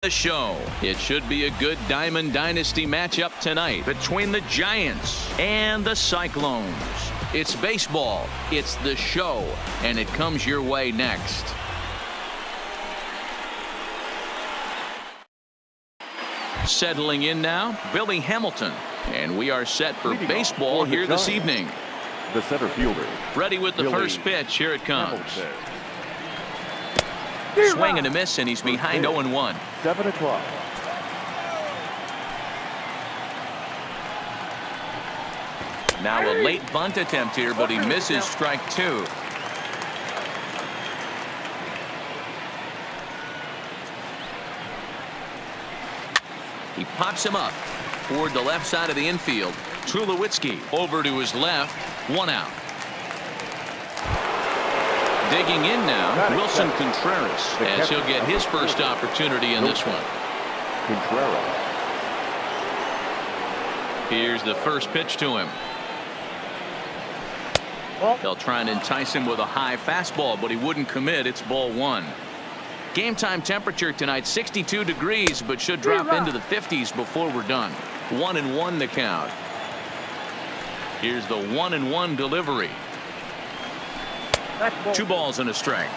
The show. It should be a good Diamond Dynasty matchup tonight between the Giants and the Cyclones. It's baseball, it's the show, and it comes your way next. Settling in now, Billy Hamilton, and we are set for baseball here this evening. The center fielder. Ready with the first pitch. Here it comes. Swing and a miss, and he's behind 0-1. 7 o'clock. Now a late bunt attempt here, but he misses strike 2. He pops him up toward the left side of the infield. Tulowitzki over to his left. 1 out. Digging in now, Wilson Contreras, as he'll get his first opportunity in this one. Contreras. Here's the first pitch to him. They'll try and entice him with a high fastball, but he wouldn't commit. It's ball 1. Game time temperature tonight 62 degrees, but should drop into the 50s before we're done. 1-1 the count. Here's the 1-1 delivery. 2 balls and a strike.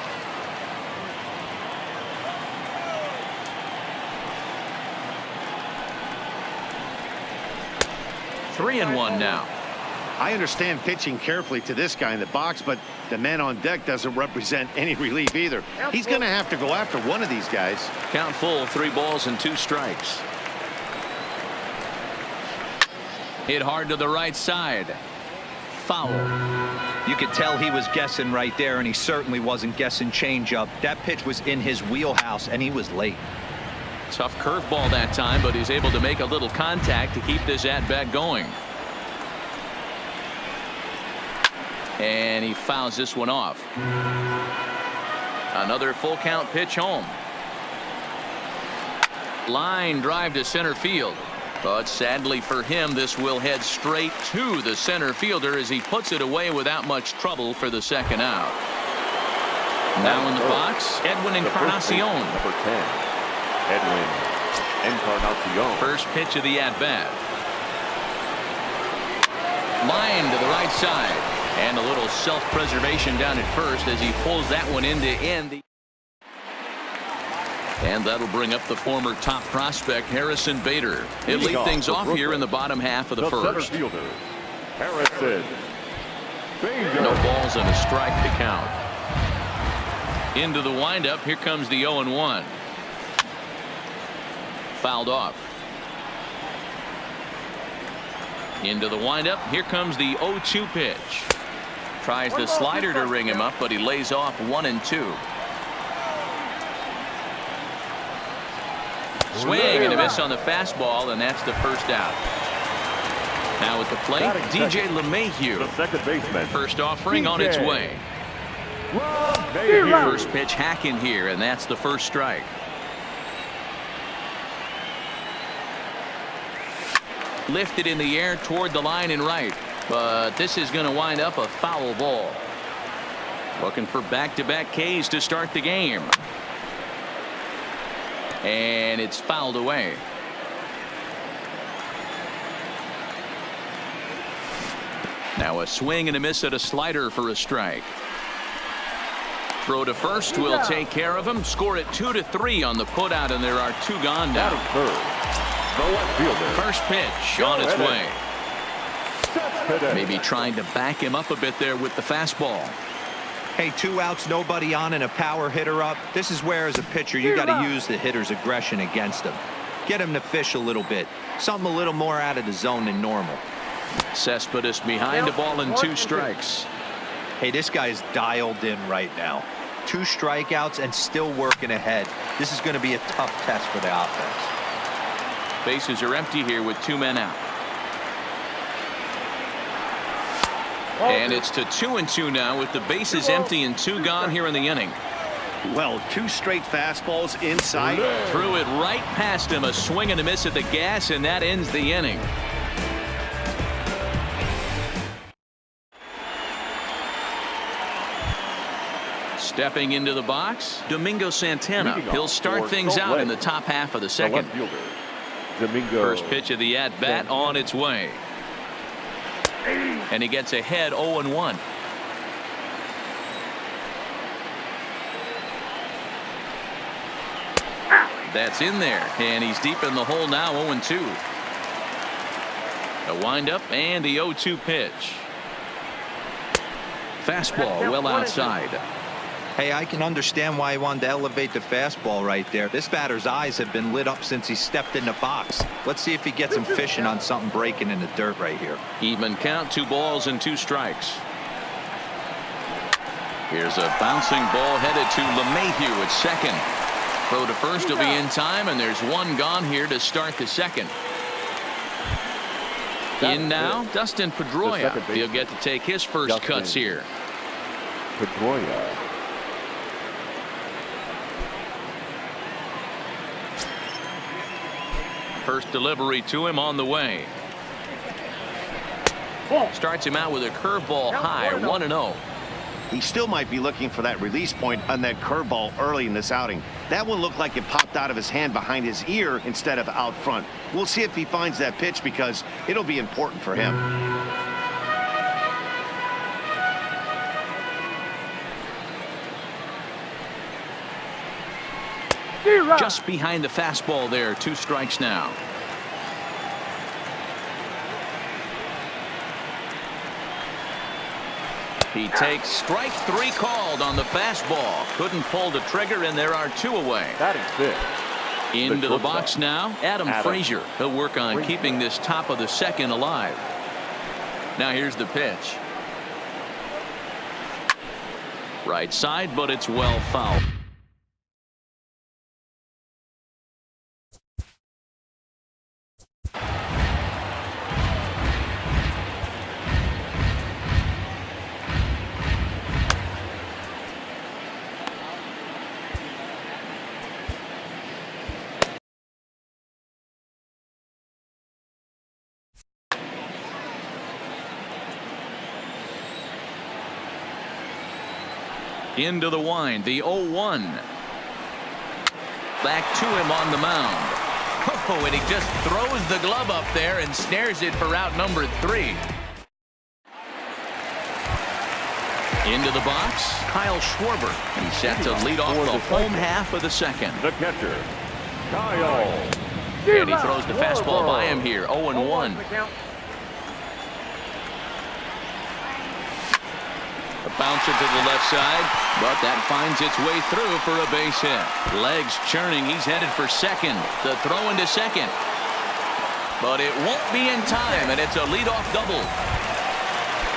Three and 1 now. I understand pitching carefully to this guy in the box, but the man on deck doesn't represent any relief either. He's going to have to go after one of these guys. Count full, 3 balls and 2 strikes. Hit hard to the right side. Foul. You could tell he was guessing right there, and he certainly wasn't guessing changeup. That pitch was in his wheelhouse, and he was late. Tough curveball that time, but he's able to make a little contact to keep this at-bat going. And he fouls this one off. Another full count pitch home. Line drive to center field. But sadly for him, this will head straight to the center fielder as he puts it away without much trouble for the second out. Now in the box, Edwin Encarnacion. Number 10, Edwin Encarnacion. First pitch of the at-bat. Line to the right side. And a little self-preservation down at first as he pulls that one into end. And that'll bring up the former top prospect Harrison Bader. He'll lead things off here in the bottom half of the first. Center fielder, Harrison Bader. No balls and a strike to count. Into the windup. Here comes the 0-1. Fouled off. Into the windup. Here comes the 0-2 pitch. Tries the slider to ring him up, but he lays off 1-2. Swing and a miss on the fastball, and that's the first out. Now at the plate, DJ LeMahieu. The second baseman. First offering on its way. First pitch hacking here, and that's the first strike. Lifted in the air toward the line and right, but this is going to wind up a foul ball. Looking for back-to-back Ks to start the game. And it's fouled away. Now a swing and a miss at a slider for a strike. Throw to first will take care of him. Score it 2-3 on the putout, and there are 2 gone now. First pitch on its way. Maybe trying to back him up a bit there with the fastball. Hey, 2 outs, nobody on, and a power hitter up. This is where, as a pitcher, you got to use the hitter's aggression against him. Get him to fish a little bit. Something a little more out of the zone than normal. Cespedes behind, a ball and 2 strikes. Hey, this guy's dialed in right now. 2 strikeouts and still working ahead. This is going to be a tough test for the offense. Bases are empty here with 2 men out. And it's to 2-2 now with the bases empty and 2 gone here in the inning. Well, 2 straight fastballs inside. Threw it right past him. A swing and a miss at the gas, and that ends the inning. Stepping into the box, Domingo Santana. He'll start things out in the top half of the second. First pitch of the at-bat on its way. And he gets ahead 0-1. That's in there, and he's deep in the hole now, 0-2. A windup and the 0-2 pitch. Fastball well outside. Hey, I can understand why he wanted to elevate the fastball right there. This batter's eyes have been lit up since he stepped in the box. Let's see if he gets him fishing on something breaking in the dirt right here. Even count, 2 balls and 2 strikes. Here's a bouncing ball headed to LeMahieu at second. Throw to first will be in time, and there's 1 gone here to start the second. In now, Dustin Pedroia. He'll get to take his first cuts here. Pedroia. First delivery to him on the way. Starts him out with a curveball high, 1-0. He still might be looking for that release point on that curveball early in this outing. That one looked like it popped out of his hand behind his ear instead of out front. We'll see if he finds that pitch because it'll be important for him. Just behind the fastball there, 2 strikes now. He takes strike 3 called on the fastball. Couldn't pull the trigger, and there are 2 away. That is it. Into the box now, Adam Frazier. He'll work on keeping this top of the second alive. Now here's the pitch. Right side, but it's well fouled. Into the wind, the 0-1. Back to him on the mound. Oh, and he just throws the glove up there and snares it for out number 3. Into the box, Kyle Schwarber. He's set to lead off the home half of the second. The catcher, Kyle. And he throws the fastball by him here, 0-1. A bouncer to the left side, but that finds its way through for a base hit. Legs churning, he's headed for second. The throw into second. But it won't be in time, and it's a leadoff double.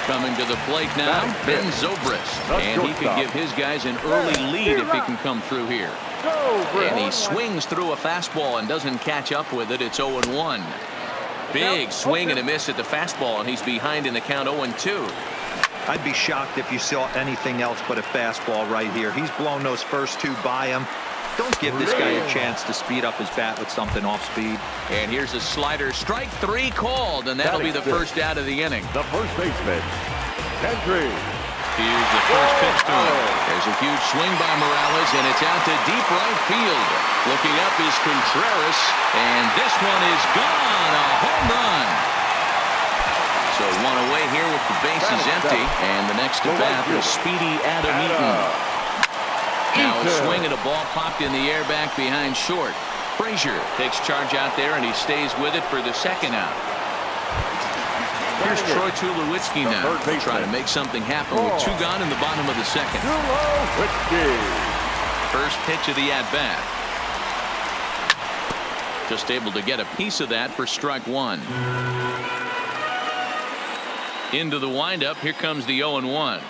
Coming to the plate now, Ben Zobrist. And he could give his guys an early lead if he can come through here. And he swings through a fastball and doesn't catch up with it. It's 0-1. Big swing and a miss at the fastball, and he's behind in the count 0-2. I'd be shocked if you saw anything else but a fastball right here. He's blown those first 2 by him. Don't give this guy a chance to speed up his bat with something off speed. And here's a slider. Strike 3 called, and that'll be the first out of the inning. The first baseman, Hendry. Here's the first pitch to him. There's a huge swing by Morales, and it's out to deep right field. Looking up is Contreras, and this one is gone. A home run. So 1 away here with the bases empty, and the next at bat is speedy Adam Eaton. Now a swing and a ball popped in the air back behind short. Frazier takes charge out there, and he stays with it for the second out. Here's Troy Tulowitzki now, trying to make something happen with 2 gone in the bottom of the second. First pitch of the at-bat. Just able to get a piece of that for strike 1. Into the windup, here comes the 0-1.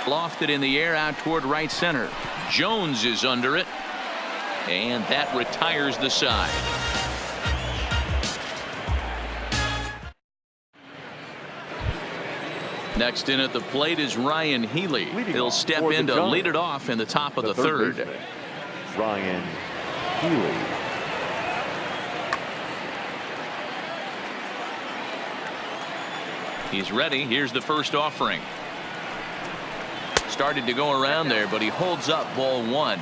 Lofted in the air out toward right center. Jones is under it, and that retires the side. Next in at the plate is Ryan Healy. He'll step in to lead it off in the top of the third. Ryan Healy. He's ready. Here's the first offering. Started to go around there, but he holds up ball one.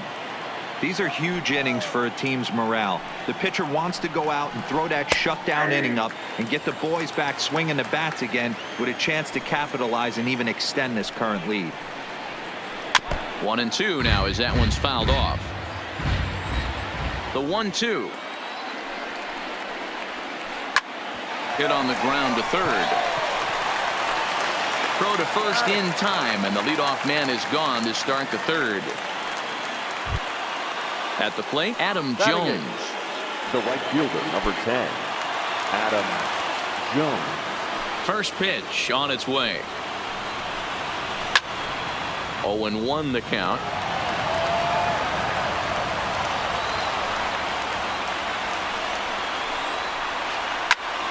These are huge innings for a team's morale. The pitcher wants to go out and throw that shutdown inning up and get the boys back swinging the bats again with a chance to capitalize and even extend this current lead. 1-2 now as that one's fouled off. The 1-2. Hit on the ground to third. Throw to first in time, and the leadoff man is gone to start the third. At the plate, Adam Jones. The right fielder, number 10, Adam Jones. First pitch on its way. 0-1 the count.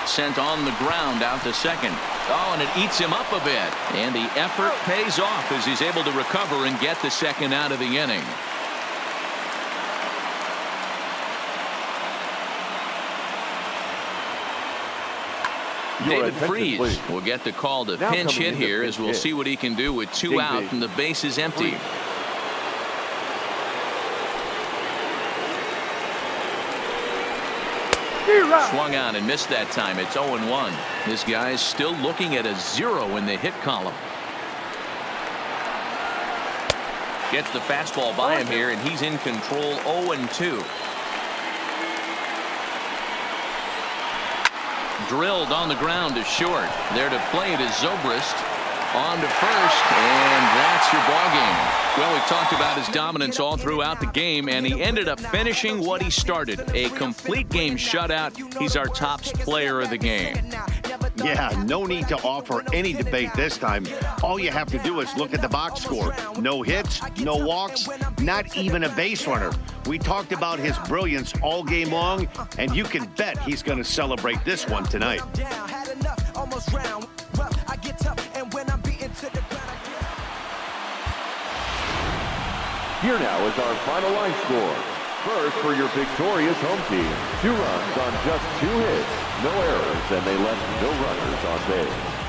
Sent on the ground out to second. Oh, and it eats him up a bit. And the effort pays off as he's able to recover and get the second out of the inning. David Freese will get the call to pinch hit here as we'll see what he can do with two out and the base is empty. Swung on and missed that time. It's 0-1. This guy's still looking at a 0 in the hit column. Gets the fastball by him here, and he's in control. 0-2. Drilled on the ground to short. There to play it is Zobrist. On to first, and that's your ball game. Well, we've talked about his dominance all throughout the game, and he ended up finishing what he started. A complete game shutout. He's our top player of the game. Yeah, no need to offer any debate this time. All you have to do is look at the box score. No hits, no walks, not even a base runner. We talked about his brilliance all game long, and you can bet he's going to celebrate this one tonight. Here now is our final line score. First, for your victorious home team, 2 runs on just 2 hits, no errors, and they left no runners on base.